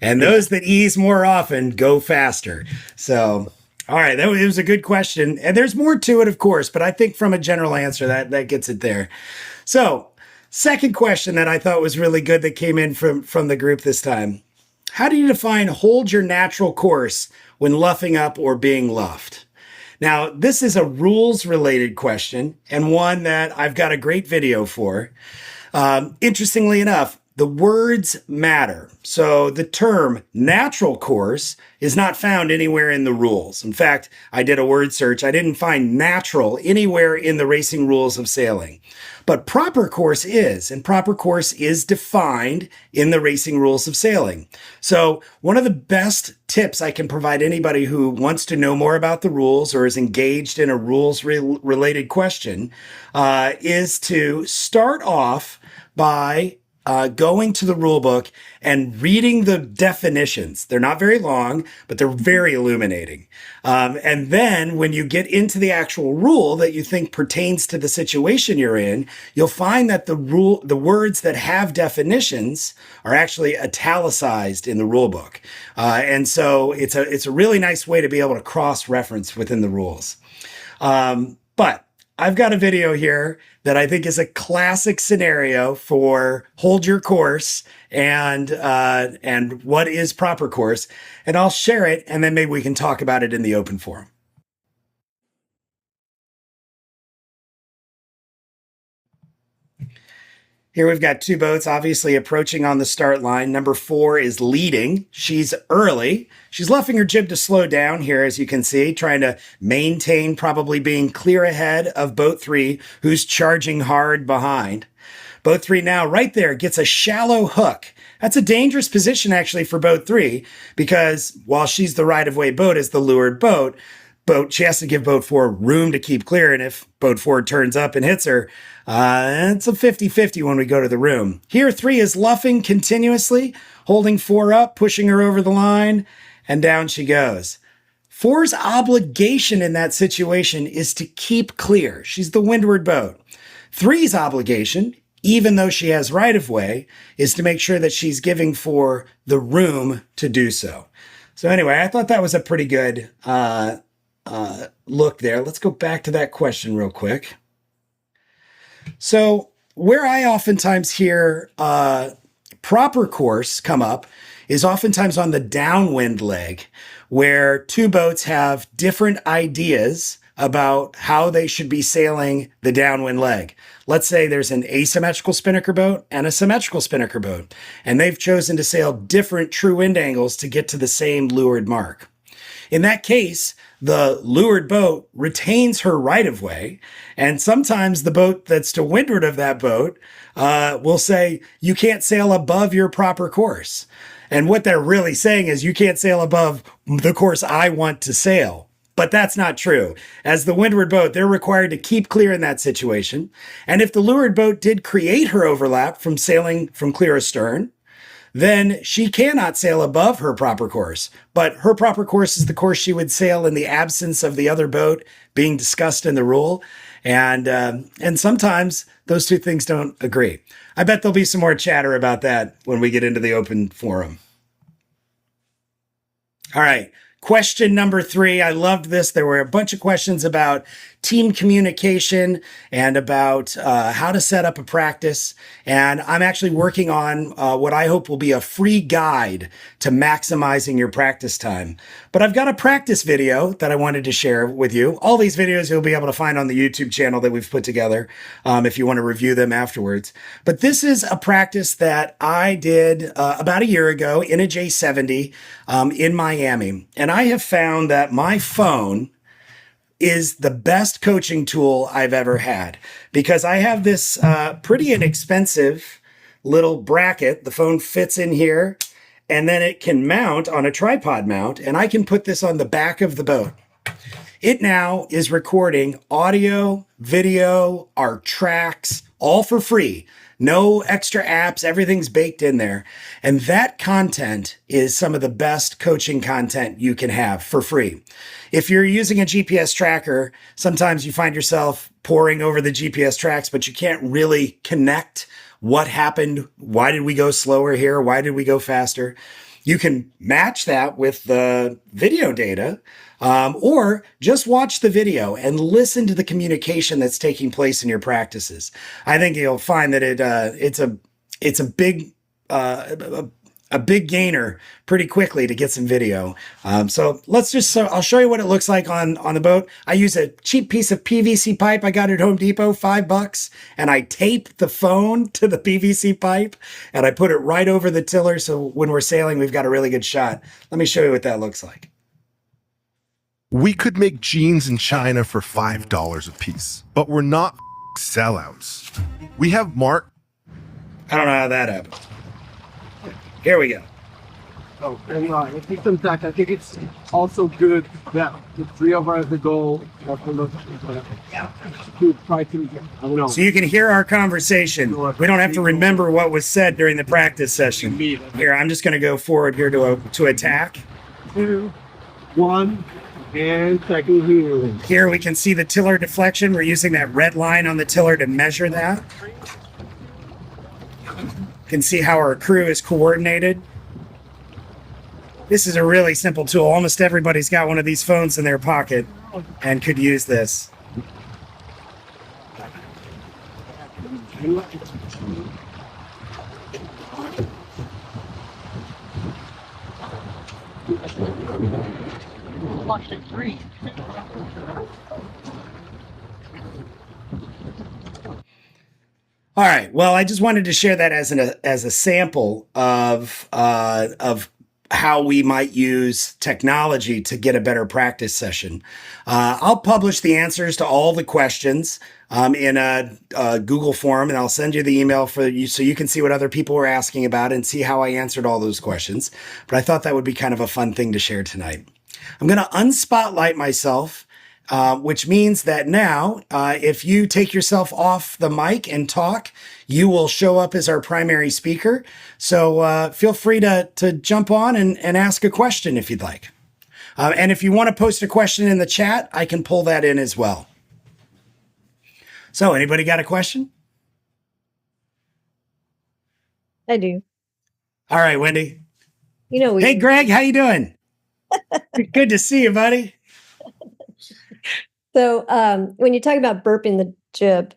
And those that ease more often go faster. So, all right, it was a good question. And there's more to it, of course, but I think from a general answer, that gets it there. So, second question that I thought was really good that came in from the group this time. How do you define hold your natural course when luffing up or being luffed? Now, this is a rules-related question and one that I've got a great video for. Interestingly enough, the words matter. So the term natural course is not found anywhere in the rules. In fact, I did a word search. I didn't find natural anywhere in the racing rules of sailing. But proper course is, and proper course is defined in the racing rules of sailing. So one of the best tips I can provide anybody who wants to know more about the rules or is engaged in a rules-related question is to start off by going to the rule book and reading the definitions. They're not very long, but they're very illuminating. And then when you get into the actual rule that you think pertains to the situation you're in, you'll find that the words that have definitions are actually italicized in the rule book. And so it's a really nice way to be able to cross-reference within the rules. But I've got a video here that I think is a classic scenario for hold your course and what is proper course. And I'll share it, and then maybe we can talk about it in the open forum. Here we've got two boats obviously approaching on the start line. Number 4 is leading. She's early. She's luffing her jib to slow down here, as you can see, trying to maintain probably being clear ahead of boat 3, who's charging hard behind. Boat 3 now right there gets a shallow hook. That's a dangerous position actually for boat 3, because while she's the right-of-way boat as the lured boat, she has to give boat 4 room to keep clear. And if boat 4 turns up and hits her, it's a 50-50 when we go to the room. Here 3 is luffing continuously, holding 4 up, pushing her over the line, and down she goes. 4's obligation in that situation is to keep clear. She's the windward boat. 3's obligation, even though she has right-of-way, is to make sure that she's giving 4 the room to do so. So anyway, I thought that was a pretty good look there. Let's go back to that question real quick. So where I oftentimes hear proper course come up is oftentimes on the downwind leg, where two boats have different ideas about how they should be sailing the downwind leg. Let's say there's an asymmetrical spinnaker boat and a symmetrical spinnaker boat, and they've chosen to sail different true wind angles to get to the same leeward mark. In that case, the lured boat retains her right-of-way, and sometimes the boat that's to windward of that boat will say, you can't sail above your proper course. And what they're really saying is, you can't sail above the course I want to sail. But that's not true. As the windward boat, they're required to keep clear in that situation. And if the lured boat did create her overlap from sailing from clear astern, then she cannot sail above her proper course. But her proper course is the course she would sail in the absence of the other boat being discussed in the rule. And sometimes those two things don't agree. I bet there'll be some more chatter about that when we get into the open forum. All right. Question number 3. I loved this. There were a bunch of questions about team communication and about how to set up a practice. And I'm actually working on what I hope will be a free guide to maximizing your practice time. But I've got a practice video that I wanted to share with you. All these videos you'll be able to find on the YouTube channel that we've put together if you want to review them afterwards. But this is a practice that I did about a year ago in a J70 in Miami. And I have found that my phone is the best coaching tool I've ever had, because I have this pretty inexpensive little bracket. The phone fits in here, and then it can mount on a tripod mount, and I can put this on the back of the boat. It now is recording audio, video, our tracks, all for free. No extra apps, everything's baked in there. And that content is some of the best coaching content you can have for free. If you're using a GPS tracker, sometimes you find yourself poring over the GPS tracks, but you can't really connect what happened. Why did we go slower here? Why did we go faster? You can match that with the video data, or just watch the video and listen to the communication that's taking place in your practices. I think you'll find that it's a big gainer pretty quickly to get some video. So I'll show you what it looks like on the boat. I use a cheap piece of PVC pipe I got at Home Depot, $5, and I tape the phone to the PVC pipe and I put it right over the tiller. So when we're sailing, we've got a really good shot. Let me show you what that looks like. We could make jeans in China for $5 a piece, but we're not sellouts. We have Mark. I don't know how that happened. Here we go. Oh, and I think some tack. I think it's also good that the 3 of us go to try to, I don't know. So you can hear our conversation. We don't have to remember what was said during the practice session. Here, I'm just going to go forward here to a tack. 2, 1, and second here. Here we can see the tiller deflection. We're using that red line on the tiller to measure that. You can see how our crew is coordinated. This is a really simple tool. Almost everybody's got one of these phones in their pocket and could use this. All right. Well, I just wanted to share that as a sample of how we might use technology to get a better practice session. I'll publish the answers to all the questions in a Google form, and I'll send you the email for you so you can see what other people were asking about and see how I answered all those questions. But I thought that would be kind of a fun thing to share tonight. I'm going to unspotlight myself. Which means that now, if you take yourself off the mic and talk, you will show up as our primary speaker. So feel free to jump on and ask a question if you'd like. And if you want to post a question in the chat, I can pull that in as well. So anybody got a question? I do. All right, Wendy. Hey, Greg, how you doing? Good to see you, buddy. So when you talk about burping the jib,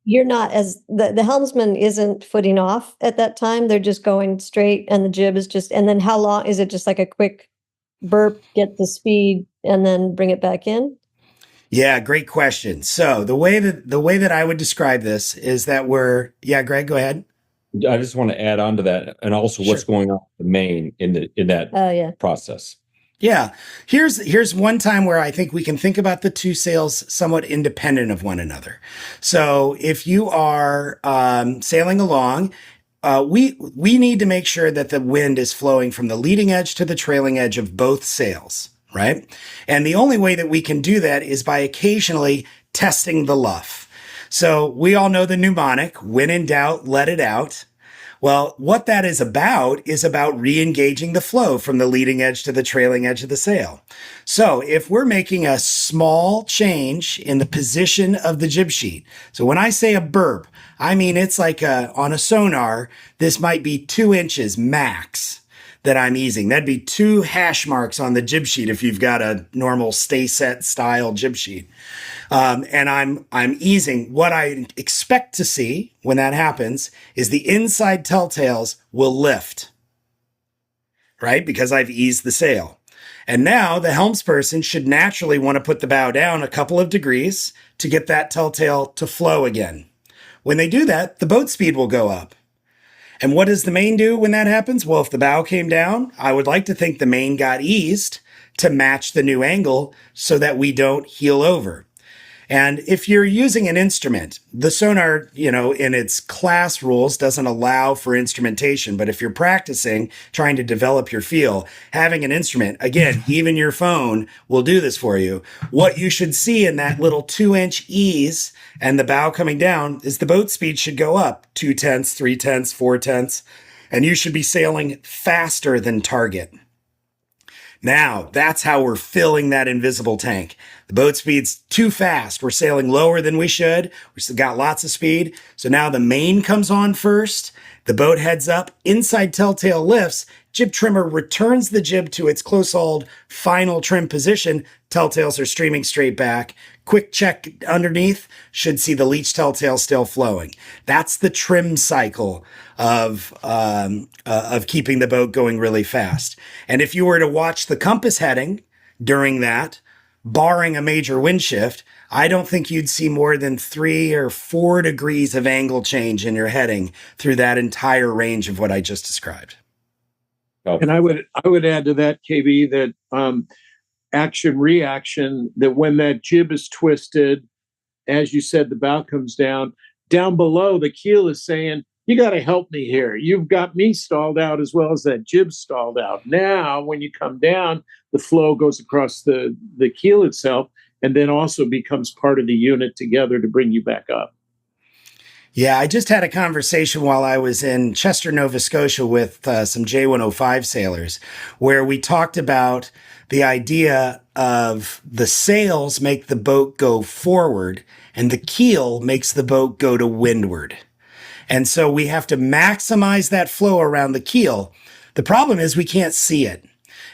you're not the helmsman isn't footing off at that time. They're just going straight, and the jib is just. And then how long is it? Just like a quick burp, get the speed, and then bring it back in. Yeah, great question. So the way that I would describe this is that Greg, go ahead. I just want to add on to that, and also what's going on with the main in that process. Yeah. Here's one time where I think we can think about the two sails somewhat independent of one another. So if you are sailing along, we need to make sure that the wind is flowing from the leading edge to the trailing edge of both sails, right? And the only way that we can do that is by occasionally testing the luff. So we all know the mnemonic, when in doubt, let it out. Well, what that is about re-engaging the flow from the leading edge to the trailing edge of the sail. So if we're making a small change in the position of the jib sheet, so when I say a burp, I mean it's like on a sonar, this might be 2 inches max that I'm easing. That'd be 2 hash marks on the jib sheet if you've got a normal stay set style jib sheet. And I'm easing. What I expect to see when that happens is the inside telltales will lift, right? Because I've eased the sail. And now the helmsperson should naturally want to put the bow down a couple of degrees to get that telltale to flow again. When they do that, the boat speed will go up. And what does the main do when that happens? Well, if the bow came down, I would like to think the main got eased to match the new angle so that we don't heel over. And if you're using an instrument, the sonar, in its class rules doesn't allow for instrumentation. But if you're practicing, trying to develop your feel, having an instrument, again, even your phone will do this for you. What you should see in that little 2-inch ease and the bow coming down is the boat speed should go up 0.2, 0.3, 0.4, and you should be sailing faster than target. Now, that's how we're filling that invisible tank. The boat speed's too fast. We're sailing lower than we should. We've got lots of speed. So now the main comes on first. The boat heads up. Inside telltale lifts. Jib trimmer returns the jib to its close-hauled final trim position. Telltales are streaming straight back. Quick check underneath. Should see the leech telltale still flowing. That's the trim cycle of keeping the boat going really fast. And if you were to watch the compass heading during that, barring a major wind shift, I don't think you'd see more than 3 or 4 degrees of angle change in your heading through that entire range of what I just described. And I would add to that, KB, that action reaction, that when that jib is twisted, as you said, the bow comes down below, the keel is saying, you got to help me here. You've got me stalled out as well as that jib stalled out. Now, when you come down, the flow goes across the keel itself and then also becomes part of the unit together to bring you back up. Yeah, I just had a conversation while I was in Chester, Nova Scotia with some J105 sailors where we talked about the idea of the sails make the boat go forward and the keel makes the boat go to windward. And so we have to maximize that flow around the keel. The problem is we can't see it.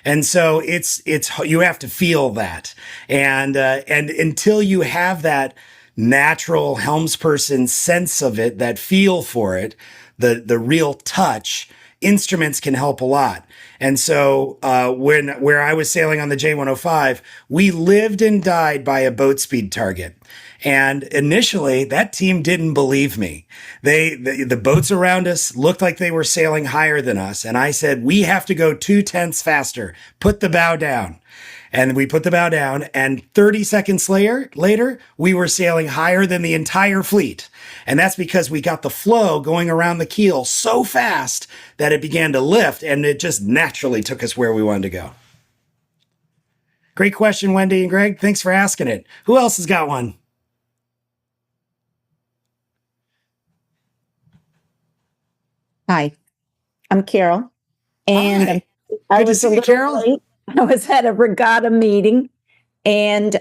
And so it's you have to feel that. And until you have that natural helmsperson sense of it, that feel for it, the real touch, instruments can help a lot. And so where I was sailing on the J105, we lived and died by a boat speed target. And initially, that team didn't believe me. The boats around us looked like they were sailing higher than us. And I said, we have to go 2/10 faster. Put the bow down. And we put the bow down, and 30 seconds later, we were sailing higher than the entire fleet. And that's because we got the flow going around the keel so fast that it began to lift, and it just naturally took us where we wanted to go. Great question, Wendy and Greg. Thanks for asking it. Who else has got one? Hi, I'm Carol. And Hi. I Good to was see a you, little Carol. late. I was at a regatta meeting, and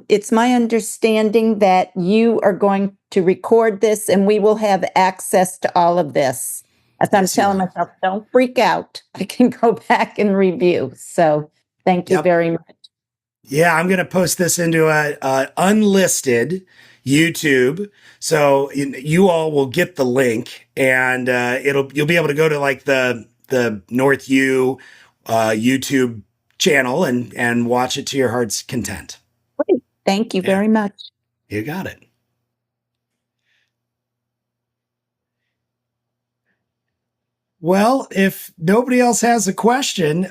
it's my understanding that you are going to record this and we will have access to all of this. As I'm Yes, you telling are. myself, don't freak out. I can go back and review. So thank you Yep. very much. Yeah, I'm going to post this into a unlisted YouTube, so you all will get the link, and you'll be able to go to like the North U YouTube channel and watch it to your heart's content. Great. Thank you Yeah. very much. You got it. Well, if nobody else has a question,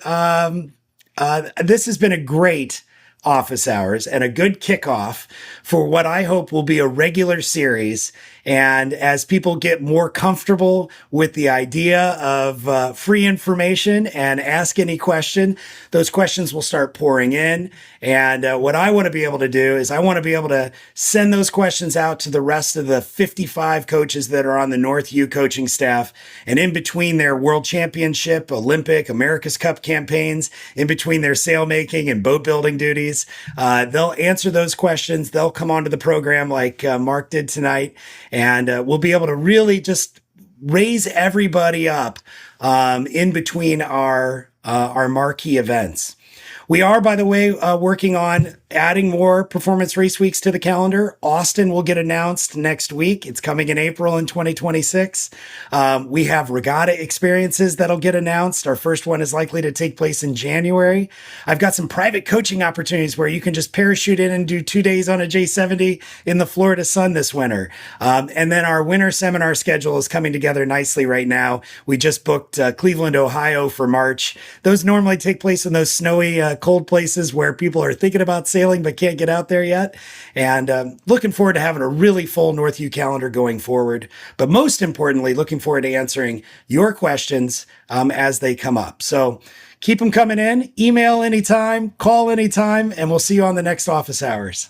this has been a great office hours and a good kickoff for what I hope will be a regular series. And as people get more comfortable with the idea of free information and ask any question, those questions will start pouring in. And what I want to be able to do is I want to be able to send those questions out to the rest of the 55 coaches that are on the North U coaching staff. And in between their World Championship, Olympic, America's Cup campaigns, in between their sailmaking and boat building duties, they'll answer those questions. They'll come onto the program like Mark did tonight. And we'll be able to really just raise everybody up in between our marquee events. We are, by the way, working on adding more performance race weeks to the calendar. Austin will get announced next week. It's coming in April in 2026. We have regatta experiences that'll get announced. Our first one is likely to take place in January. I've got some private coaching opportunities where you can just parachute in and do 2 days on a J70 in the Florida sun this winter. And then our winter seminar schedule is coming together nicely right now. We just booked Cleveland, Ohio for March. Those normally take place in those snowy, cold places where people are thinking about sailing but can't get out there yet. And looking forward to having a really full North U calendar going forward. But most importantly, looking forward to answering your questions as they come up. So keep them coming in, email anytime, call anytime, and we'll see you on the next office hours.